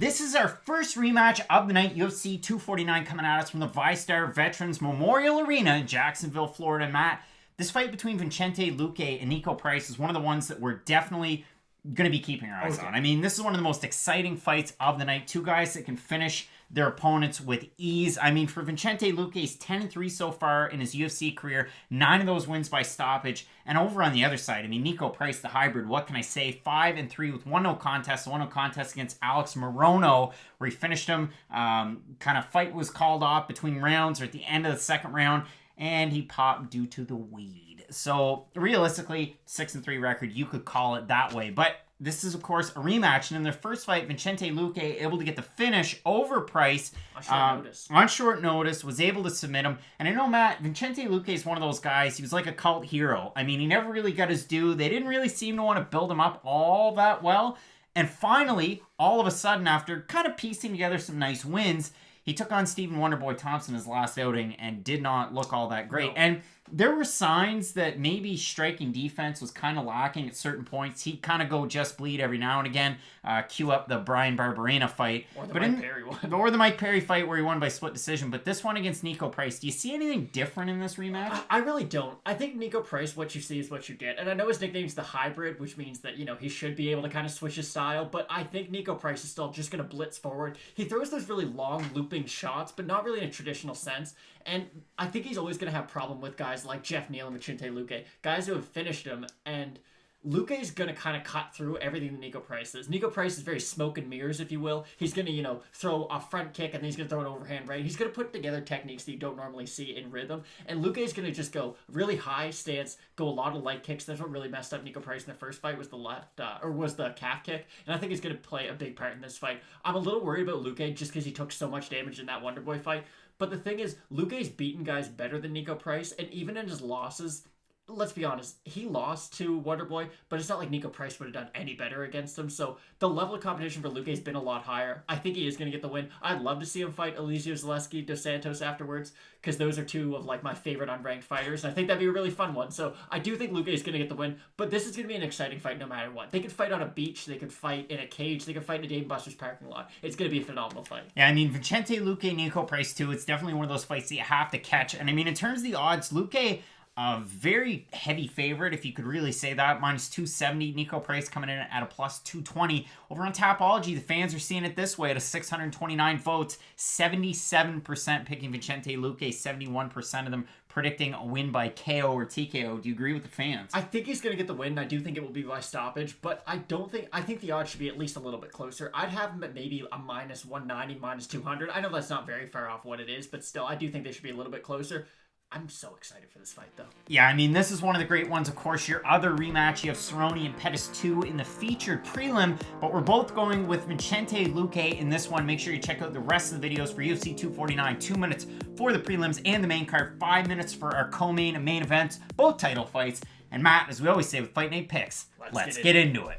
This is our first rematch of the night, UFC 249, coming at us from the ViStar Veterans Memorial Arena in Jacksonville, Florida. Matt, this fight between Vincente Luque and Niko Price is one of the ones that we're definitely going to be keeping our eyes on. I mean, this is one of the most exciting fights of the night. Two guys that can finish their opponents with ease. I mean, for Vincente Luque, he's 10-3 so far in his UFC career. 9 of those wins by stoppage. And over on the other side, I mean, Niko Price, the hybrid, what can I say? 5-3 with 1-0 contest. 1-0 contest against Alex Morono, where he finished him. Kind of fight was called off between rounds or at the end of the second round, and he popped due to the weed. So realistically, 6-3 record, you could call it that way. But this is, of course, a rematch. And in their first fight, Vincente Luque able to get the finish over Price on short notice, was able to submit him. And I know, Matt, Vincente Luque is one of those guys, he was like a cult hero. I mean, he never really got his due. They didn't really seem to want to build him up all that well. And finally, all of a sudden, after kind of piecing together some nice wins, he took on Stephen Wonderboy Thompson his last outing and did not look all that great. No. And there were signs that maybe striking defense was kind of lacking at certain points. He'd kind of go just bleed every now and again, cue up the Brian Barberena fight. Or the Mike Perry one. Or the Mike Perry fight where he won by split decision. But this one against Niko Price, do you see anything different in this rematch? I really don't. I think Niko Price, what you see is what you get. And I know his nickname's the hybrid, which means that, you know, he should be able to kind of switch his style. But I think Niko Price is still just going to blitz forward. He throws those really long looping shots, but not really in a traditional sense. And I think he's always going to have a problem with guys like Jeff Neal and Vincente Luque, guys who have finished him. And Luque is going to kind of cut through everything that Niko Price is. Niko Price is very smoke and mirrors, if you will. He's going to, you know, throw a front kick and then he's going to throw an overhand right. He's going to put together techniques that you don't normally see in rhythm. And Luque is going to just go really high stance, go a lot of light kicks. That's what really messed up Niko Price in the first fight was the calf kick. And I think he's going to play a big part in this fight. I'm a little worried about Luque just because he took so much damage in that Wonderboy fight. But the thing is, Luque's beaten guys better than Niko Price, and even in his losses, let's be honest, he lost to Wonderboy, but it's not like Niko Price would have done any better against him. So the level of competition for Luque's been a lot higher. I think he is going to get the win. I'd love to see him fight Eliseo Zaleski dos Santos afterwards, because those are two of like my favorite unranked fighters, and I think that'd be a really fun one. So I do think Luque is going to get the win, but this is going to be an exciting fight no matter what. They could fight on a beach, they could fight in a cage, they could fight in a Dave & Buster's parking lot. It's going to be a phenomenal fight. Yeah, I mean, Vincente Luque, Niko Price too, it's definitely one of those fights that you have to catch. And I mean, in terms of the odds, Luque, a very heavy favorite, if you could really say that, -270. Niko Price coming in at a +220. Over on Tapology, the fans are seeing it this way at a 629 votes. 77% picking Vincente Luque, 71% of them predicting a win by KO or TKO. Do you agree with the fans? I think he's going to get the win. I do think it will be by stoppage, but I think the odds should be at least a little bit closer. I'd have him at maybe a -190, -200. I know that's not very far off what it is, but still, I do think they should be a little bit closer. I'm so excited for this fight, though. Yeah, I mean, this is one of the great ones. Of course, your other rematch, you have Cerrone and Pettis 2 in the featured prelim, but we're both going with Vincente Luque in this one. Make sure you check out the rest of the videos for UFC 249. 2 minutes for the prelims and the main card. 5 minutes for our co-main and main events, both title fights. And Matt, as we always say with Fight Night Picks, let's get into it.